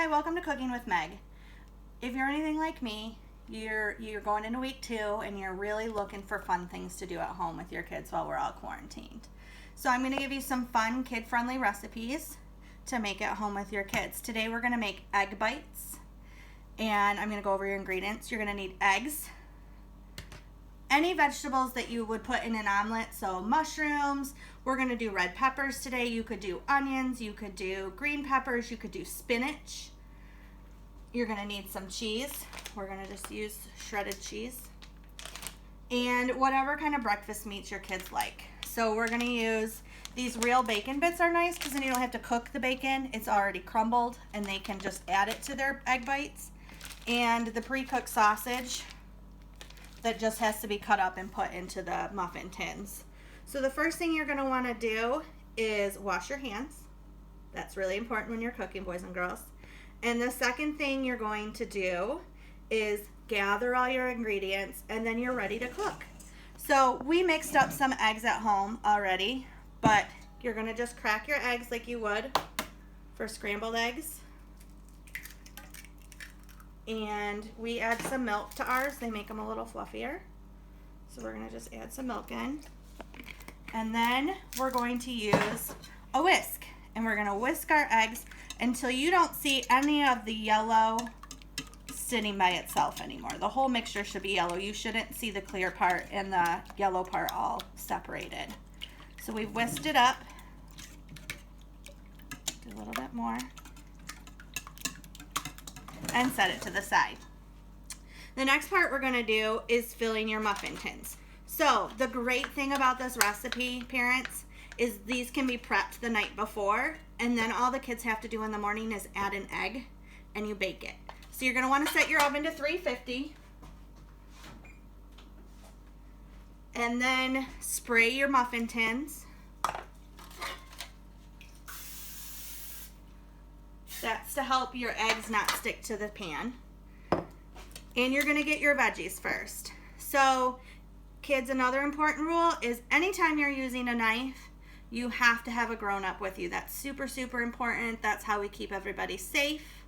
Hi, welcome to Cooking with Meg. If you're anything like me, you're going into week 2 and you're really looking for fun things to do at home with your kids while we're all quarantined. So I'm going to give you some fun kid-friendly recipes to make at home with your kids. Today we're going to make egg bites, and I'm going to go over your ingredients. You're going to need eggs, any vegetables that you would put in an omelet, so mushrooms. We're going to do red peppers today. You could do onions, you could do green peppers, you could do spinach. You're going to need some cheese. We're going to just use shredded cheese. And whatever kind of breakfast meats your kids like. So we're going to use these real bacon bits are nice because then you don't have to cook the bacon. It's already crumbled and they can just add it to their egg bites. And the pre-cooked sausage that just has to be cut up and put into the muffin tins. So the first thing you're going to want to do is wash your hands. That's really important when you're cooking, boys and girls. And the second thing you're going to do is gather all your ingredients, and then you're ready to cook. So we mixed up some eggs at home already, but you're going to just crack your eggs like you would for scrambled eggs. And we add some milk to ours. They make them a little fluffier. So we're going to just add some milk in. And then we're going to use a whisk. And we're going to whisk our eggs until you don't see any of the yellow sitting by itself anymore. The whole mixture should be yellow. You shouldn't see the clear part and the yellow part all separated. So we've whisked it up. Do a little bit more. And set it to the side. The next part we're going to do is filling your muffin tins. So the great thing about this recipe, parents, is these can be prepped the night before, and then all the kids have to do in the morning is add an egg and you bake it. So you're going to want to set your oven to 350 and then spray your muffin tins. That's to help your eggs not stick to the pan. And you're going to get your veggies first. So kids, another important rule is anytime you're using a knife, you have to have a grown-up with you. That's super, super important. That's how we keep everybody safe.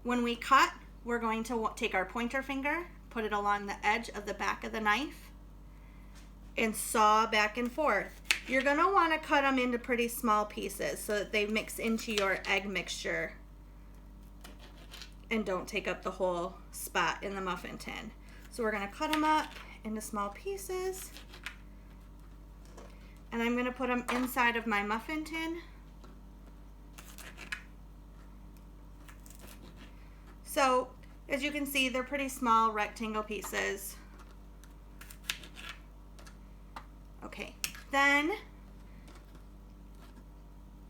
When we cut, we're going to take our pointer finger, put it along the edge of the back of the knife, and saw back and forth. You're going to want to cut them into pretty small pieces so that they mix into your egg mixture and don't take up the whole spot in the muffin tin. So we're going to cut them up into small pieces. And I'm going to put them inside of my muffin tin. So, as you can see, they're pretty small rectangle pieces. Okay, then,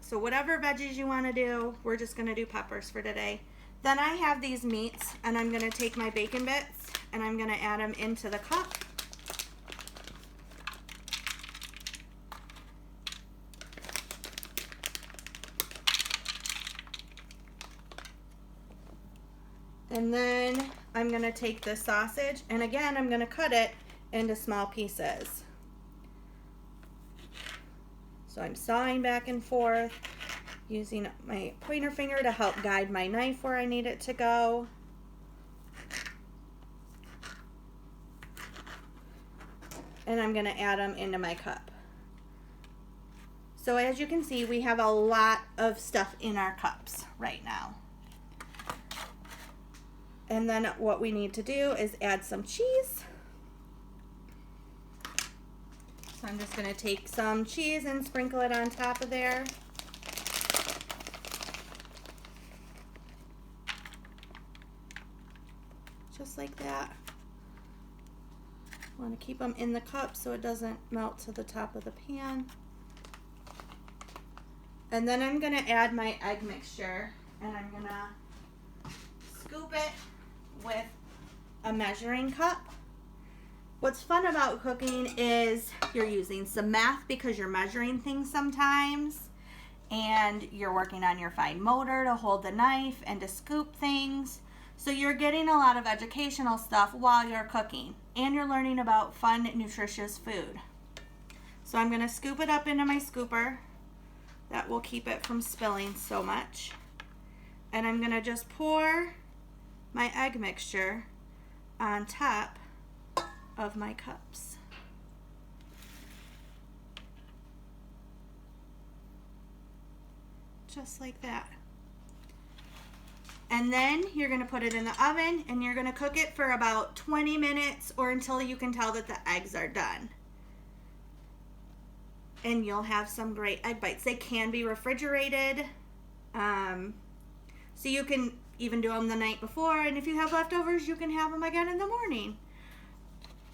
so whatever veggies you want to do, we're just going to do peppers for today. Then I have these meats, and I'm going to take my bacon bits, and I'm going to add them into the cup. And then I'm going to take the sausage, and again, I'm going to cut it into small pieces. So I'm sawing back and forth, using my pointer finger to help guide my knife where I need it to go. And I'm going to add them into my cup. So as you can see, we have a lot of stuff in our cups right now. And then what we need to do is add some cheese. So I'm just going to take some cheese and sprinkle it on top of there. Just like that. I want to keep them in the cup so it doesn't melt to the top of the pan. And then I'm going to add my egg mixture, and I'm going to scoop it with a measuring cup. What's fun about cooking is you're using some math because you're measuring things sometimes, and you're working on your fine motor to hold the knife and to scoop things. So you're getting a lot of educational stuff while you're cooking, and you're learning about fun, nutritious food. So I'm going to scoop it up into my scooper. That will keep it from spilling so much. And I'm going to just pour my egg mixture on top of my cups. Just like that. And then you're going to put it in the oven and you're going to cook it for about 20 minutes or until you can tell that the eggs are done. And you'll have some great egg bites. They can be refrigerated. So you can even do them the night before. And if you have leftovers, you can have them again in the morning.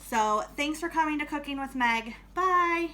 So thanks for coming to Cooking with Meg. Bye.